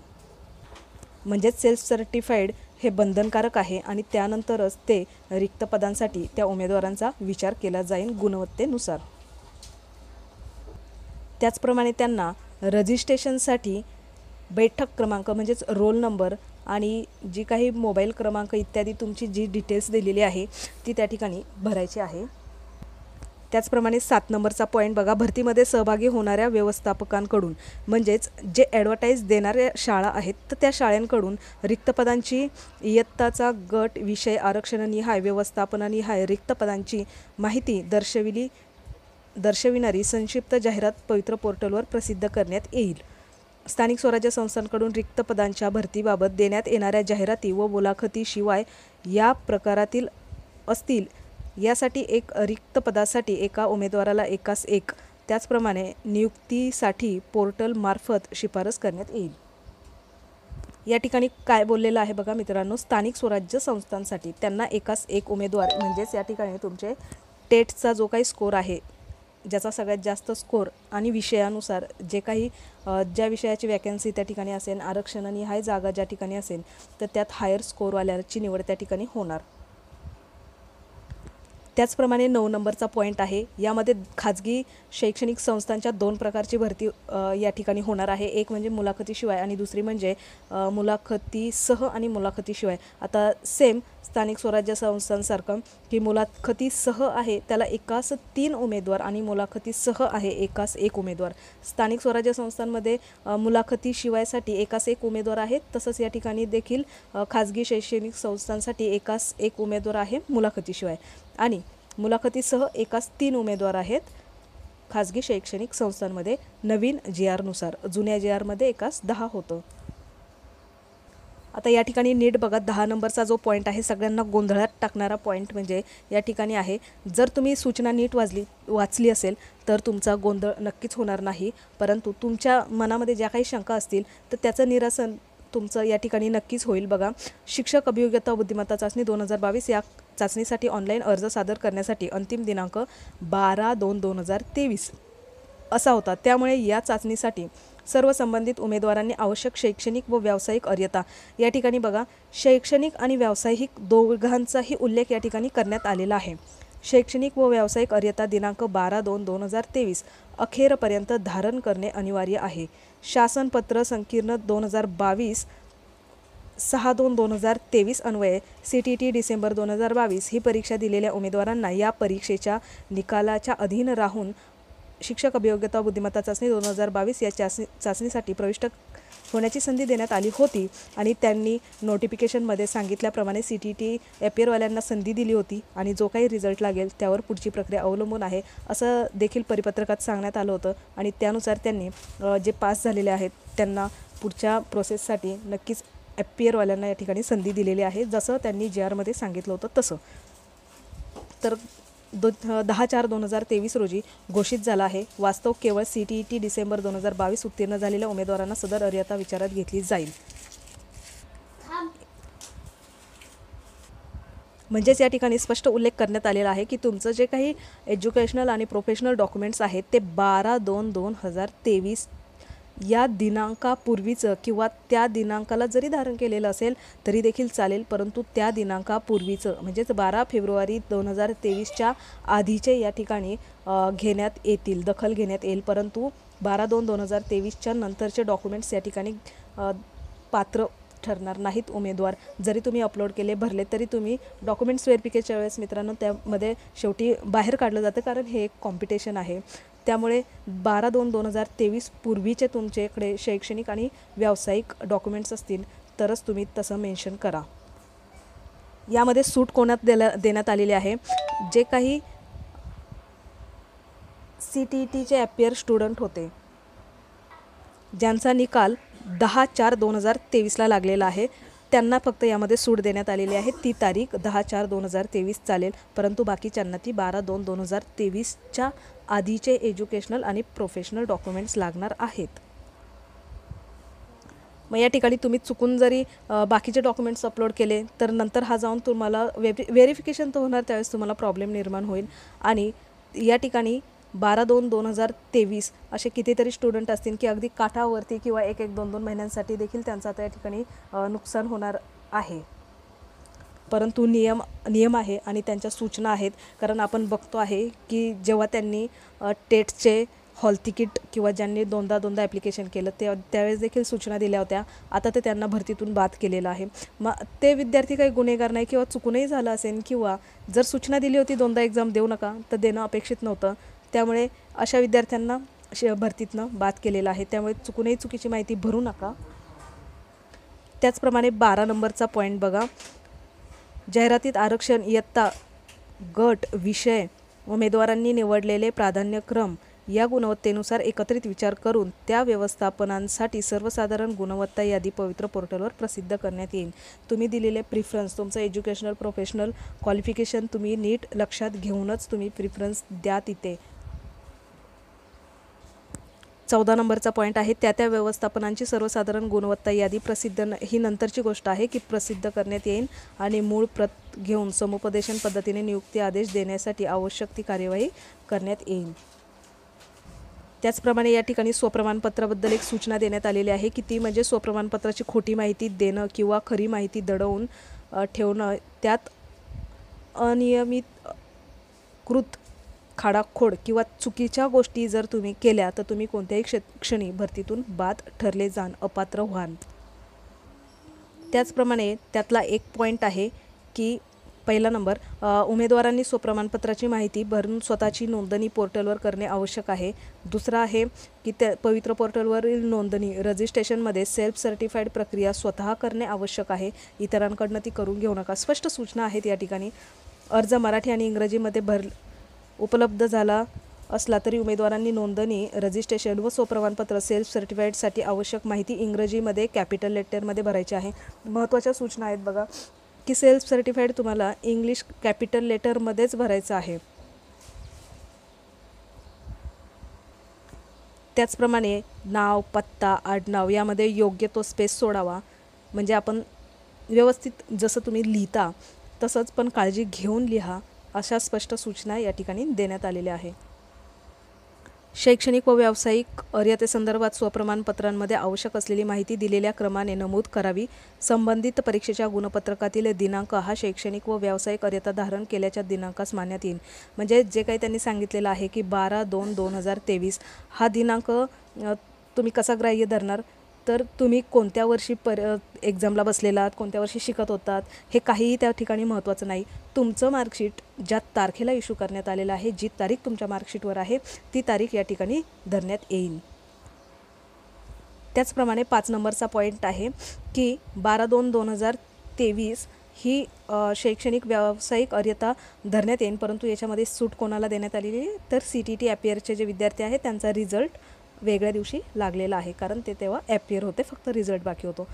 म्हणजेच सेल्फ सर्टिफाईड हे बंधनकारक आहे आणि त्यानंतरच ते रिक्त पदांसाठी त्या उमेदवारांचा विचार केला जाईल गुणवत्तेनुसार. त्याचप्रमाणे त्यांना रजिस्ट्रेशनसाठी बैठक क्रमांक म्हणजेच रोल नंबर आणि जी काही मोबाईल क्रमांक इत्यादी तुमची जी डिटेल्स दिलेली आहे ती त्या ठिकाणी भरायची आहे. त्याचप्रमाणे 7 नंबरचा पॉईंट बघा, भरतीमध्ये सहभागी होणाऱ्या व्यवस्थापकांकडून म्हणजेच जे ॲडव्हर्टाईज देणाऱ्या शाळा आहेत तर त्या शाळांकडून रिक्त पदांची इयत्ताचा गट विषय आरक्षणनिहाय व्यवस्थापनानिहाय रिक्त पदांची माहिती दर्शविणारी संक्षिप्त जाहिरात पवित्र पोर्टलवर प्रसिद्ध करण्यात येईल. स्थानिक स्वराज्य संस्थांकडून रिक्त पदांच्या भरतीबाबत देण्यात येणाऱ्या जाहिराती व मुलाखती शिवाय या प्रकारातील असतील यासाठी एक रिक्त पदासाठी एका उमेदवाराला एकास एक, त्याचप्रमाणे नियुक्तीसाठी पोर्टलमार्फत शिफारस करण्यात येईल. या ठिकाणी काय बोललेलं आहे बघा मित्रांनो, स्थानिक स्वराज्य संस्थांसाठी त्यांना एकास एक उमेदवार म्हणजेच या ठिकाणी तुमचे टेटचा जो काही स्कोर आहे ज्याचा सगळ्यात जास्त स्कोर आणि विषयानुसार जे काही ज्या विषयाची वॅकन्सी त्या ठिकाणी असेल, आरक्षणनिहाय जागा ज्या ठिकाणी असेल तर त्यात हायर स्कोरवाल्याची निवड त्या ठिकाणी होणार. त्याचप्रमाणे 9 नंबरचा पॉईंट आहे, यामध्ये खाजगी शैक्षणिक संस्थांच्या 2 प्रकारची भरती या ठिकाणी होणार आहे. एक म्हणजे मुलाखतीशिवाय आणि दुसरी म्हणजे मुलाखतीसह आणि मुलाखतीशिवाय. आता सेम स्थानिक स्वराज्य संस्थांसारखं की मुलाखतीसह आहे त्याला एकास 3 उमेदवार आणि मुलाखतीसह आहे एकास 1 उमेदवार. स्थानिक स्वराज्य संस्थांमध्ये मुलाखतीशिवायसाठी एकास 1 उमेदवार आहेत, तसंच या ठिकाणी देखील खाजगी शैक्षणिक संस्थांसाठी एकास 1 उमेदवार आहे मुलाखतीशिवाय आणि मुलाखतीसह एकास 3 उमेदवार आहेत खाजगी शैक्षणिक संस्थांमध्ये. नवीन GR नुसार, जुन्या GRमध्ये एकास 10 होतं. आता या ठिकाणी नीट बघा, 10 नंबरचा जो पॉईंट आहे सगळ्यांना गोंधळात टाकणारा पॉईंट म्हणजे या ठिकाणी आहे, जर तुम्ही सूचना नीट वाचली असेल तर तुमचा गोंधळ नक्कीच होणार नाही, परंतु तुमच्या मनामध्ये ज्या काही शंका असतील तर त्याचं निरसन तुमचं या ठिकाणी नक्कीच होईल. बघा, शिक्षक अभियोग्यता बुद्धिमत्ता चाचणी 2022 या चाचणीसाठी ऑनलाईन अर्ज सादर करण्यासाठी अंतिम दिनांक 12/2/2023 असा होता. त्यामुळे या चाचणीसाठी सर्व संबंधित उमेदवारांनी आवश्यक शैक्षणिक व व्यावसायिक अर्हता, या ठिकाणी बघा शैक्षणिक आणि व्यावसायिक दोघांचाही उल्लेख या ठिकाणी करण्यात आलेला आहे. शैक्षणिक व व्यावसायिक अर्हता दिनांक 12/2/2023 अखेरपर्यंत धारण करणे अनिवार्य आहे. शासन पत्र संकीर्ण 2022 6/2/2023 अन्वये CTT डिसेंबर 2022 ही परीक्षा दिलेल्या उमेदवारांना या परीक्षेच्या निकालाच्या अधीन राहून शिक्षक अभियोग्यता बुद्धिमत्ता चाचणी 2022 या चाचणीसाठी प्रविष्ट होण्याची संधी देण्यात आली होती आणि त्यांनी नोटिफिकेशनमध्ये सांगितल्याप्रमाणे CTT ॲपियरवाल्यांना संधी दिली होती आणि जो काही रिझल्ट लागेल त्यावर पुढची प्रक्रिया अवलंबून आहे असं देखील परिपत्रकात सांगण्यात आलं होतं आणि त्यानुसार त्यांनी जे पास झालेले आहेत त्यांना पुढच्या प्रोसेससाठी नक्कीच ॲपियरवाल्यांना या ठिकाणी संधी दिलेली आहे, जसं त्यांनी GRमध्ये सांगितलं होतं तसं. तर 10/4/2023 रोजी घोषित झाला आहे. वास्तव केवळ CTT डिसेंबर 2022 उत्तीर्ण झालेल्या उमेदवारांना सदर अर्हता विचारात घेतली जाईल. म्हणजेच या ठिकाणी स्पष्ट उल्लेख करण्यात आलेला आहे की तुमचं जे काही एज्युकेशनल आणि प्रोफेशनल डॉक्युमेंट्स आहेत ते 12/2/2023 या दिनांकापूर्वीचं किंवा त्या दिनांकाला जरी धारण केलेलं असेल तरी देखील चालेल, परंतु त्या दिनांकापूर्वीचं म्हणजेच 12 फेब्रुवारी 2023च्या आधीचे या ठिकाणी दखल घेण्यात येईल, परंतु 12/2/2023च्या नंतरचे डॉक्युमेंट्स या ठिकाणी पात्र ठरणार नाहीत. उमेदवार जरी तुम्ही अपलोड केले भरले तरी तुम्ही डॉक्युमेंट्स व्हेरिफिकेशनच्या वेळेस मित्रांनो त्यामध्ये शेवटी बाहेर काढलं जातं, कारण हे एक कॉम्पिटिशन आहे. त्यामुळे 12/2/2023 पूर्वीचे तुमच्याकडे शैक्षणिक आणि व्यावसायिक डॉक्युमेंट्स असतील तरच तुम्ही तसं मेन्शन करा. यामध्ये सूट कोणात देण्यात आलेली आहे, जे काही CTTचे ॲपियर स्टुडंट होते ज्यांचा निकाल 10/4/2023ला लागलेला आहे त्यांना फक्त यामध्ये सूट देण्यात आलेली आहे. ती तारीख 10/4/2023 चालेल, परंतु बाकीच्यांना ती 12/2/2023च्या आधीचे एज्युकेशनल आणि प्रोफेशनल डॉक्युमेंट्स लागणार आहेत. मग या ठिकाणी तुम्ही चुकून जरी बाकीचे डॉक्युमेंट्स अपलोड केले तर नंतर हा जाऊन तुम्हाला व्हेरिफिकेशन तर होणार, त्यावेळेस तुम्हाला प्रॉब्लेम निर्माण होईल. आणि या ठिकाणी 12/2/2023 असे कितीतरी स्टुडंट असतील की अगदी काठावरती किंवा 1-2 महिन्यांसाठी देखील त्यांचं आता या ठिकाणी नुकसान होणार आहे. परंतु नियम आहे आणि त्यांच्या सूचना आहेत, कारण आपण बघतो आहे की जेव्हा त्यांनी टेटचे हॉल तिकीट किंवा ज्यांनी दोनदा ॲप्लिकेशन केलं त्यावेळेस देखील सूचना दिल्या होत्या. आता ते त्यांना भरतीतून बाद केलेलं आहे. मग ते विद्यार्थी काही गुन्हेगार नाही किंवा चुकूनही झालं असेल, किंवा जर सूचना दिली होती दोनदा एक्झाम देऊ नका तर देणं अपेक्षित नव्हतं. त्यामुळे अशा विद्यार्थ्यांना भरतीतनं बाद केलेलं आहे. त्यामुळे चुकूनही चुकीची माहिती भरू नका. त्याचप्रमाणे 12 नंबरचा पॉईंट बघा. जाहिरातीत आरक्षण इयत्ता, गट, विषय, उमेदवारांनी निवडलेले प्राधान्यक्रम या गुणवत्तेनुसार एकत्रित विचार करून त्या व्यवस्थापनांसाठी सर्वसाधारण गुणवत्ता यादी पवित्र पोर्टलवर प्रसिद्ध करण्यात येईल. तुम्ही दिलेले प्रिफरन्स, तुमचं एज्युकेशनल प्रोफेशनल क्वालिफिकेशन तुम्ही नीट लक्षात घेऊनच तुम्ही प्रिफरन्स द्या तिथे. 14 नंबरचा पॉईंट आहे, त्या व्यवस्थापनांची सर्वसाधारण गुणवत्ता यादी प्रसिद्ध ही नंतरची गोष्ट आहे की प्रसिद्ध करण्यात येईल आणि मूळ प्रत घेऊन समुपदेशन पद्धतीने नियुक्ती आदेश देण्यासाठी आवश्यक ती कार्यवाही करण्यात येईल. त्याचप्रमाणे या ठिकाणी स्वप्रमाणपत्राबद्दल एक सूचना देण्यात आलेली आहे की ती म्हणजे स्वप्रमाणपत्राची खोटी माहिती देणं किंवा खरी माहिती दडवून ठेवणं, त्यात अनियमित कृत खाडाखोड किंवा चुकीच्या गोष्टी जर तुम्ही केल्या तर तुम्ही कोणत्याही क्षणी भरतीतून बाद ठरले जाण, अपात्र व्हाल. त्याचप्रमाणे त्यातला एक पॉईंट आहे की पहिला नंबर, उमेदवारांनी स्वप्रमाणपत्राची माहिती भरून स्वतःची नोंदणी पोर्टलवर करणे आवश्यक आहे. दुसरा आहे की त्या पवित्र पोर्टलवरील नोंदणी रजिस्ट्रेशनमध्ये सेल्फ सर्टिफाईड प्रक्रिया स्वतः करणे आवश्यक आहे. इतरांकडनं ती करून घेऊ नका. स्पष्ट सूचना आहेत या ठिकाणी. अर्ज मराठी आणि इंग्रजीमध्ये उपलब्ध झाला असला तरी उमेदवारांनी नोंदणी, रजिस्ट्रेशन व स्वप्रमाणपत्र सेल्फ सर्टिफाईडसाठी आवश्यक माहिती इंग्रजीमध्ये कॅपिटल लेटरमध्ये भरायची आहे. महत्त्वाच्या सूचना आहेत बघा की सेल्फ सर्टिफाईड तुम्हाला इंग्लिश कॅपिटल लेटरमध्येच भरायचं आहे. त्याचप्रमाणे नाव, पत्ता, आडनाव यामध्ये योग्य तो स्पेस सोडावा. म्हणजे आपण व्यवस्थित जसं तुम्ही लिहिता तसंच पण काळजी घेऊन लिहा, अशा स्पष्ट सूचना या ठिकाणी देण्यात आलेल्या आहे. शैक्षणिक व व्यावसायिक अर्हतेसंदर्भात स्वप्रमाणपत्रांमध्ये आवश्यक असलेली माहिती दिलेल्या क्रमाने नमूद करावी. संबंधित परीक्षेच्या गुणपत्रकातील दिनांक हा शैक्षणिक व व्यावसायिक अर्हता धारण केल्याच्या दिनांकास मानण्यात येईल. म्हणजे जे काही त्यांनी सांगितलेलं आहे की 12/2/2023 हा दिनांक तुम्ही कसा ग्राह्य धरणार, तर तुम्ही कोणत्या वर्षी एक्झामला बसलेलात, कोणत्या वर्षी शिकत होतात हे काहीही त्या ठिकाणी महत्त्वाचं नाही. तुमचं मार्कशीट ज्या तारखेला इश्यू करण्यात आलेलं आहे, जी तारीख तुमच्या मार्कशीटवर आहे ती तारीख या ठिकाणी धरण्यात येईल. त्याचप्रमाणे 5 नंबरचा पॉईंट आहे की 12/2/2023 ही शैक्षणिक व्यावसायिक अर्हता धरण्यात येईल. परंतु याच्यामध्ये सूट कोणाला देण्यात आलेली आहे, तर CTT ॲपियरचे जे विद्यार्थी आहेत त्यांचा रिझल्ट वेगळ्या दिवशी लागलेला आहे, कारण ते तेव्हा ॲपियर होते, फक्त रिझल्ट बाकी होतो,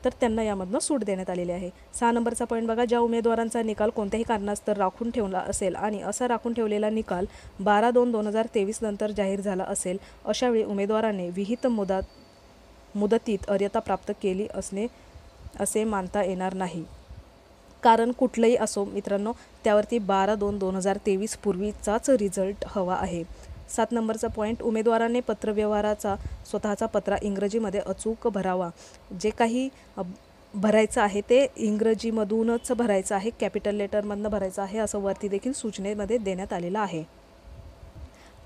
तर त्यांना यामधनं सूट देण्यात आलेली आहे. 6 नंबरचा पॉईंट बघा. ज्या उमेदवारांचा निकाल कोणत्याही कारणास्तव राखून ठेवला असेल आणि असा राखून ठेवलेला निकाल 12/2/2023 नंतर जाहीर झाला असेल, अशावेळी उमेदवाराने विहित मुदतीत अर्हता प्राप्त केली असे मानता येणार नाही. कारण कुठलंही असो मित्रांनो, त्यावरती 12/2/2023 पूर्वीचाच रिझल्ट हवा आहे. 7 नंबरचा पॉईंट. उमेदवाराने पत्रव्यवहाराचा स्वतःचा पत्रा इंग्रजीमध्ये अचूक भरावा. जे काही भरायचं आहे ते इंग्रजीमधूनच भरायचं आहे, कॅपिटल लेटरमधनं भरायचं आहे, असं वरती देखील सूचनेमध्ये देण्यात आलेलं आहे.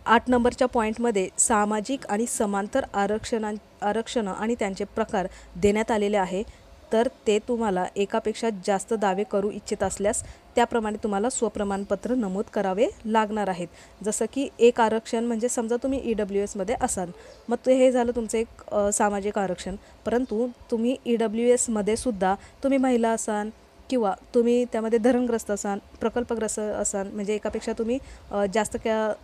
8 नंबरच्या पॉईंटमध्ये सामाजिक आणि समांतर आरक्षण आणि त्यांचे प्रकार देण्यात आलेले आहे. तर ते तुम्हाला एकापेक्षा जास्त दावे करू इच्छित असल्यास त्याप्रमाणे तुम्हाला स्वप्रमाणपत्र नमूद करावे लागणार आहेत. जसं की एक आरक्षण म्हणजे समजा तुम्ही EWSमध्ये असाल, मग हे झालं तुमचं एक सामाजिक आरक्षण. परंतु तुम्ही EWSमध्ये सुद्धा तुम्ही महिला असाल किंवा तुम्ही त्यामध्ये धरणग्रस्त असाल, प्रकल्पग्रस्त असाल, म्हणजे एकापेक्षा तुम्ही जास्त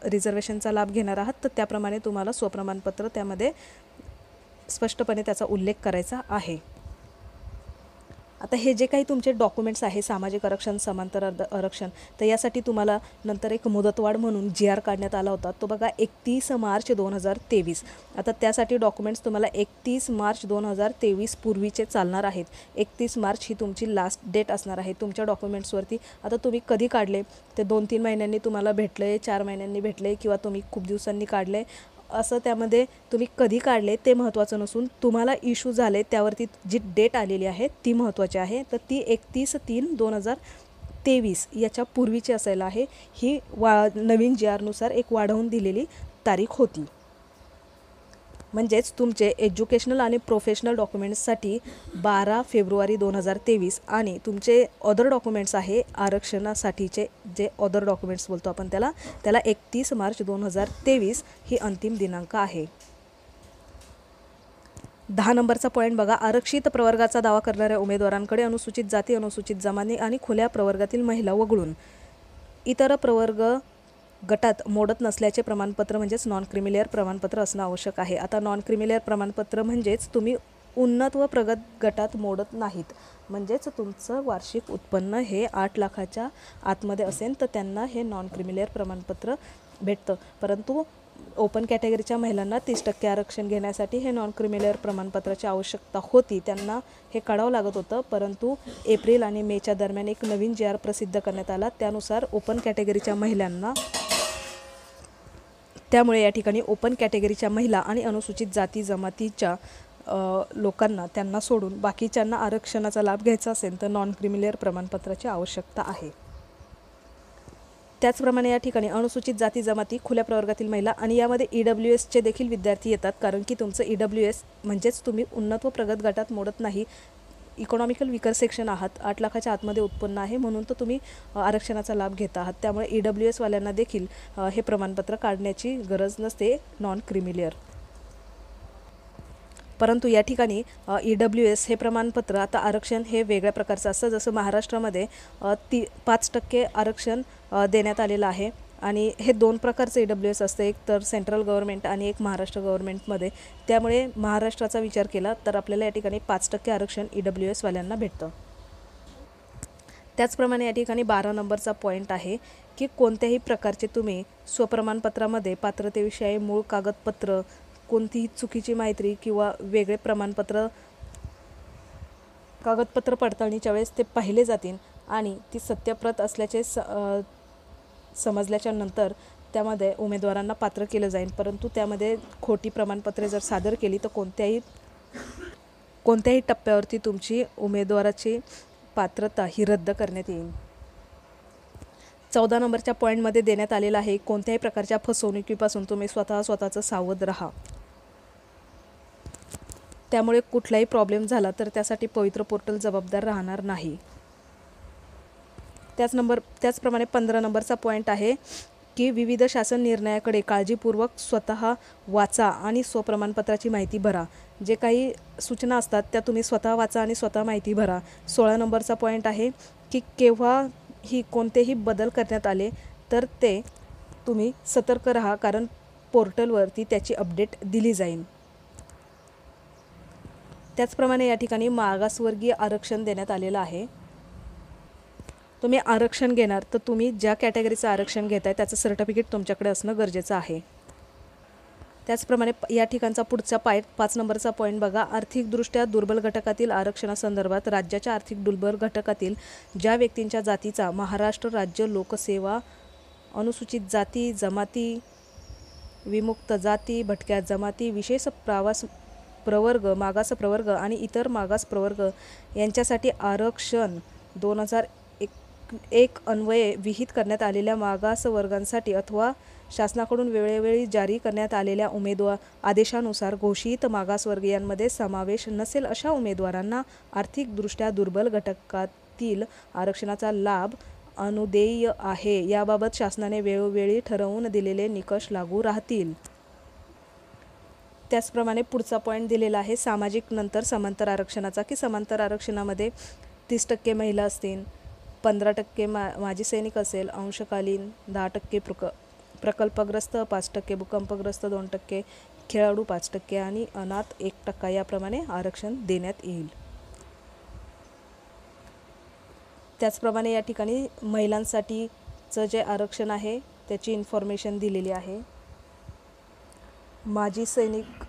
रिझर्वेशनचा लाभ घेणार आहात, तर त्याप्रमाणे तुम्हाला स्वप्रमाणपत्र त्यामध्ये स्पष्टपणे त्याचा उल्लेख करायचा आहे. आता हे जे काही तुमचे डॉक्युमेंट्स आहे, सामाजिक आरक्षण, समांतर आरक्षण, तर यासाठी तुम्हाला नंतर एक मुदतवाढ म्हणून GR काढण्यात आला होता, तो बघा 31 मार्च 2023. आता त्यासाठी डॉक्युमेंट्स तुम्हाला 31 मार्च 2023 पूर्वीचे चालणार आहेत. 31 मार्च ही तुमची लास्ट डेट असणार आहे तुमच्या डॉक्युमेंट्सवरती. आता तुम्ही कधी काढले ते 2-3 महिन्यांनी तुम्हाला भेटले, 4 महिन्यांनी भेटले किंवा तुम्ही खूप दिवसांनी काढले, असं त्यामध्ये तुम्ही कधी काढले ते महत्त्वाचं नसून तुम्हाला इश्यू झाले त्यावरती जी डेट आलेली आहे ती महत्त्वाची आहे. तर ती 31/3/2023 याच्या पूर्वीची असायला आहे. ही नवीन GR नुसार एक वाढवून दिलेली तारीख होती. म्हणजेच तुमचे एज्युकेशनल आणि प्रोफेशनल डॉक्युमेंट्ससाठी 12 फेब्रुवारी 2023 आणि तुमचे अदर डॉक्युमेंट्स आहे आरक्षणासाठीचे जे अदर डॉक्युमेंट्स बोलतो आपण त्याला 31 मार्च 2023 ही अंतिम दिनांक आहे. 10 नंबरचा पॉईंट बघा. आरक्षित प्रवर्गाचा दावा करणाऱ्या उमेदवारांकडे अनुसूचित जाती, अनुसूचित जमाती आणि खुल्या प्रवर्गातील महिला वगळून इतर प्रवर्ग गटात मोडत नसल्याचे प्रमाणपत्र म्हणजेच नॉन क्रिमिलेअर प्रमाणपत्र असणं आवश्यक आहे. आता नॉन क्रिमिलेअर प्रमाणपत्र म्हणजेच तुम्ही उन्नत व प्रगत गटात मोडत नाहीत, म्हणजेच तुमचं वार्षिक उत्पन्न हे 8 लाखाच्या आतमध्ये असेल तर त्यांना हे नॉन क्रिमिलेअर प्रमाणपत्र भेटतं. परंतु ओपन कॅटेगरीच्या महिलांना 30% आरक्षण घेण्यासाठी हे नॉन क्रिमिलेअर प्रमाणपत्राची आवश्यकता होती. त्यांना हे काढावं लागत होतं, परंतु एप्रिल आणि मेच्या दरम्यान एक नवीन GR प्रसिद्ध करण्यात आला. त्यानुसार ओपन कॅटेगरीच्या महिलांना त्यामुळे या ठिकाणी ओपन कॅटेगरीच्या महिला आणि अनुसूचित जाती जमातीच्या लोकांना त्यांना सोडून बाकीच्यांना आरक्षणाचा लाभ घ्यायचा असेल तर नॉन क्रिमिलेअर प्रमाणपत्राची आवश्यकता आहे. त्याचप्रमाणे या ठिकाणी अनुसूचित जाती जमाती, खुल्या प्रवर्गातील महिला आणि यामध्ये EWSचे देखील विद्यार्थी येतात, कारण की तुमचं EWS म्हणजेच तुम्ही उन्नत व प्रगत गटात मोडत नाही, इकॉनॉमिकल विकर सेक्शन आहात, 8 लाखाच्या आतमध्ये उत्पन्न आहे म्हणून तर तुम्ही आरक्षणाचा लाभ घेत आहात. त्यामुळे EWS वाल्यांना देखील हे प्रमाणपत्र काढण्याची गरज नसते नॉन क्रिमिलेअर. परंतु या ठिकाणी EWS हे प्रमाणपत्र आता आरक्षण हे वेगळ्या प्रकारचं असतं. जसं महाराष्ट्रामध्ये 5% आरक्षण देण्यात आलेलं आहे आणि हे 2 प्रकारचं EWS असतं, एक तर सेंट्रल गव्हर्नमेंट आणि एक महाराष्ट्र गव्हर्नमेंटमध्ये. त्यामुळे महाराष्ट्राचा विचार केला तर आपल्याला या ठिकाणी 5% आरक्षण EWS वाल्यांना भेटतं. त्याचप्रमाणे या ठिकाणी 12 नंबरचा पॉईंट आहे की कोणत्याही प्रकारचे तुम्ही स्वप्रमाणपत्रामध्ये पात्रतेविषयी मूळ कागदपत्र, कोणतीही चुकीची माहिती किंवा वेगळे कागदपत्र पडताळणीच्या वेळेस ते पाहिले जातील आणि ती सत्यप्रत असल्याचे समजल्याच्या नंतर त्यामध्ये उमेदवारांना पात्र केलं जाईल. परंतु त्यामध्ये खोटी प्रमाणपत्रे जर सादर केली तर कोणत्याही टप्प्यावरती तुमची उमेदवाराची पात्रता ही रद्द करण्यात येईल. 14 नंबरच्या पॉईंटमध्ये देण्यात आलेला आहे कोणत्याही प्रकारच्या फसवणुकीपासून तुम्ही स्वतःचं सावध राहा. त्यामुळे कुठलाही प्रॉब्लेम झाला तर त्यासाठी पवित्र पोर्टल जबाबदार राहणार नाही. त्याचप्रमाणे 15 नंबरचा पॉईंट आहे की विविध शासन निर्णयाकडे काळजीपूर्वक स्वतः वाचा आणि स्वप्रमाणपत्राची माहिती भरा. जे काही सूचना असतात त्या तुम्ही स्वतः वाचा आणि स्वतः माहिती भरा. 16 नंबरचा पॉईंट आहे की केव्हाही कोणतेही बदल करण्यात आले तर ते तुम्ही सतर्क राहा, कारण पोर्टलवरती त्याची अपडेट दिली जाईल. त्याचप्रमाणे या ठिकाणी मागासवर्गीय आरक्षण देण्यात आलेलं आहे. तुम्ही आरक्षण घेणार तर तुम्ही ज्या कॅटेगरीचं आरक्षण घेत आहे त्याचं सर्टिफिकेट तुमच्याकडे असणं गरजेचं आहे. त्याचप्रमाणे या ठिकाणचा पुढचा 5 नंबरचा पॉईंट बघा. आर्थिकदृष्ट्या दुर्बल घटकातील आरक्षणासंदर्भात राज्याच्या आर्थिक दुर्बल घटकातील ज्या व्यक्तींच्या जातीचा महाराष्ट्र राज्य लोकसेवा अनुसूचित जाती जमाती, विमुक्त जाती, भटक्या जमाती, विशेष प्रवर्ग, मागास प्रवर्ग आणि इतर मागास प्रवर्ग यांच्यासाठी आरक्षण 2001 अन्वये विहित करण्यात आलेल्या मागास वर्गांसाठी अथवा शासनाकडून वेळोवेळी जारी करण्यात आलेल्या उमेदवार आदेशानुसार घोषित मागासवर्गीयांमध्ये समावेश नसेल अशा उमेदवारांना आर्थिकदृष्ट्या दुर्बल घटकातील आरक्षणाचा लाभ अनुदेय आहे. याबाबत शासनाने वेळोवेळी ठरवून दिलेले निकष लागू राहतील. त्याचप्रमाणे पुढचा पॉईंट दिलेला आहे सामाजिक नंतर समांतर आरक्षणाचा, की समांतर आरक्षणामध्ये 30% महिला असतील, 15% माजी सैनिक असेल, अंशकालीन 10% प्रकल्पग्रस्त, 5% भूकंपग्रस्त, 2% खेळाडू, 5% आणि अनाथ 1% याप्रमाणे आरक्षण देण्यात येईल. त्याचप्रमाणे या ठिकाणी महिलांसाठीचं जे आरक्षण आहे त्याची इन्फॉर्मेशन दिलेली आहे. माजी सैनिक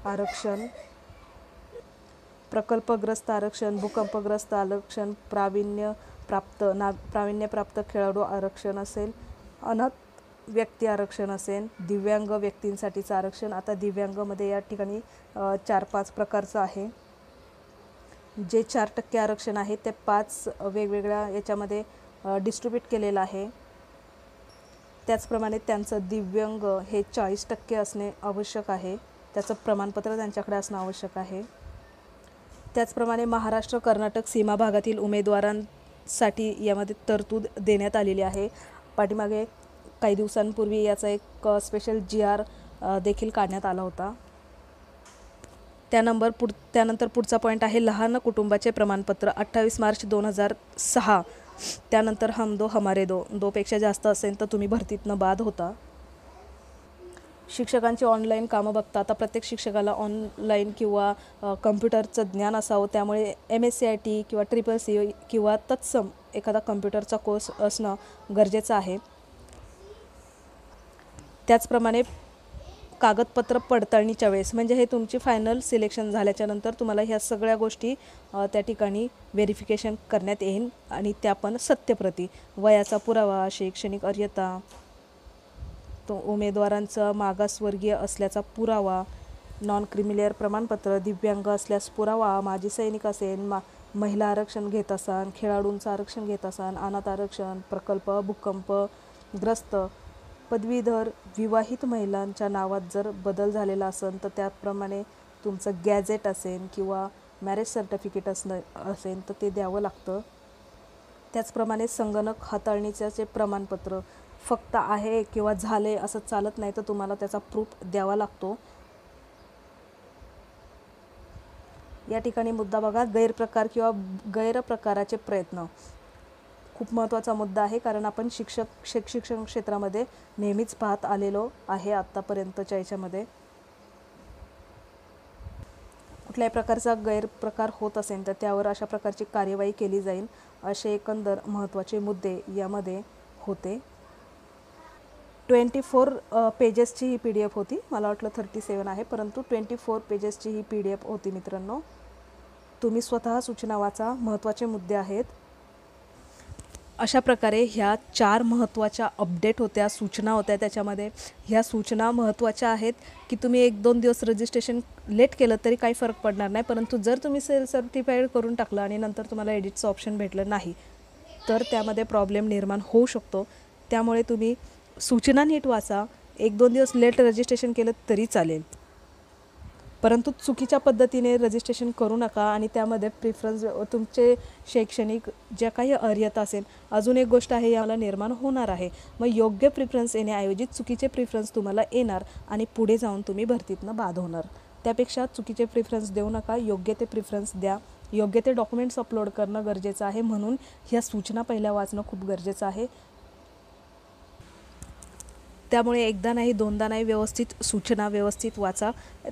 आरक्षण, प्रकल्पग्रस्त आरक्षण, भूकंपग्रस्त आरक्षण, प्रावीण्यप्राप्त खेळाडू आरक्षण असेल, अनाथ व्यक्ती आरक्षण असेल, दिव्यांग व्यक्तींसाठीचं आरक्षण. आता दिव्यांगमध्ये या ठिकाणी 4-5 प्रकारचं आहे. जे 4% आरक्षण आहे ते 5 वेगवेगळ्या याच्यामध्ये डिस्ट्रीब्यूट केलेलं आहे. त्याचप्रमाणे त्यांचं दिव्यांग हे 40% असणे आवश्यक आहे, त्याचं प्रमाणपत्र त्यांच्याकडे असणं आवश्यक आहे. त्याचप्रमाणे महाराष्ट्र कर्नाटक सीमा भागातील उमेदवारांसाठी यामध्ये तरतूद देण्यात आलेली आहे. पाठीमागे काही दिवसांपूर्वी याचा एक स्पेशल GR देखील काढण्यात आला होता. त्यानंतर पुढचा पॉईंट आहे लहान कुटुंबाचे प्रमाणपत्र 28 मार्च 2006. त्यानंतर हम दो हमारे दो पेक्षा जास्त असेल तर तुम्ही भरतीतनं बाद होता. शिक्षकांची ऑनलाईन कामं बघता आता प्रत्येक शिक्षकाला ऑनलाईन किंवा कम्प्युटरचं ज्ञान असावं, त्यामुळे MSCIT किंवा CCC किंवा तत्सम एखादा कम्प्युटरचा कोर्स असणं गरजेचं आहे. त्याचप्रमाणे कागदपत्र पडताळणीच्या वेळेस म्हणजे हे तुमची फायनल सिलेक्शन झाल्याच्या नंतर तुम्हाला ह्या सगळ्या गोष्टी त्या ठिकाणी व्हेरिफिकेशन करण्यात येईल आणि त्या पण सत्यप्रती, वयाचा पुरावा, शैक्षणिक अर्हता, तो उमेदवारांचा मागासवर्गीय असल्याचा पुरावा, नॉन क्रिमिलेअर प्रमाणपत्र, दिव्यांग असल्यास पुरावा, माजी सैनिक असेल, महिला आरक्षण घेत असाल, खेळाडूंचं आरक्षण घेत असाल, अनाथ आरक्षण, प्रकल्प, भूकंपग्रस्त, पदवीधर, विवाहित महिलांच्या नावात जर बदल झालेला असेल तर त्याप्रमाणे तुमचं गॅझेट असेल किंवा मॅरेज सर्टिफिकेट असेल तर ते द्यावं लागतं. त्याचप्रमाणे संगणक हाताळणीचे जे प्रमाणपत्र फक्त आहे किंवा झाले असं चालत नाही, तर तुम्हाला त्याचा प्रूफ द्यावा लागतो. या ठिकाणी मुद्दा बघा, गैरप्रकार किंवा गैरप्रकाराचे प्रयत्न खूप महत्त्वाचा मुद्दा आहे, कारण आपण शिक्षण क्षेत्रामध्ये नेहमीच पाहत आलेलो आहे. आत्तापर्यंतच्या याच्यामध्ये कुठल्याही प्रकारचा गैरप्रकार होत असेल तर त्यावर अशा प्रकारची कार्यवाही केली जाईल, असे एकंदर महत्त्वाचे मुद्दे यामध्ये होते. 24 पेजेसची ही PDF होती. मला वाटलं 37 आहे, परंतु 24 पेजेसची ही PDF होती मित्रांनो. तुम्ही स्वतः सूचना वाचा, महत्त्वाचे मुद्दे आहेत. अशा प्रकारे ह्या 4 महत्त्वाच्या अपडेट होत्या, सूचना होत्या. त्याच्यामध्ये ह्या सूचना महत्त्वाच्या आहेत की तुम्ही 1-2 दिवस रजिस्ट्रेशन लेट केलं तरी काही फरक पडणार नाही, परंतु जर तुम्ही सेल्फ सर्टिफाईड करून टाकलं आणि नंतर तुम्हाला एडिटचं ऑप्शन भेटलं नाही तर त्यामध्ये प्रॉब्लेम निर्माण होऊ शकतो. त्यामुळे तुम्ही सूचना नीट वाचा. 1-2 दिवस लेट रजिस्ट्रेशन केलं तरी चालेल, परंतु चुकीच्या पद्धतीने रजिस्ट्रेशन करू नका आणि त्यामध्ये प्रिफरन्स तुमचे शैक्षणिक ज्या काही अर्हता असेल. अजून एक गोष्ट आहे याला निर्माण होणार आहे, मग योग्य प्रिफरन्स येण्याऐवजी चुकीचे प्रिफरन्स तुम्हाला येणार आणि पुढे जाऊन तुम्ही भरतीतनं बाद होणार. त्यापेक्षा चुकीचे प्रिफरन्स देऊ नका, योग्य ते प्रिफरन्स द्या. योग्य ते डॉक्युमेंट्स अपलोड करणं गरजेचं आहे, म्हणून ह्या सूचना पहिल्या वाचणं खूप गरजेचं आहे. त्यामुळे एकदा नाही दोनदा नाही, व्यवस्थित सूचना व्यवस्थित वाचा.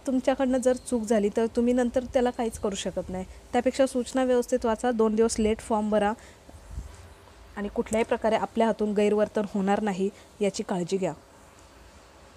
तुमच्याकडनं जर चूक झाली तर तुम्ही नंतर त्याला काहीच करू शकत नाही. त्यापेक्षा सूचना व्यवस्थित वाचा, 2 दिवस लेट फॉर्म भरा आणि कुठल्याही प्रकारे आपल्या हातून गैरवर्तन होणार नाही याची काळजी घ्या.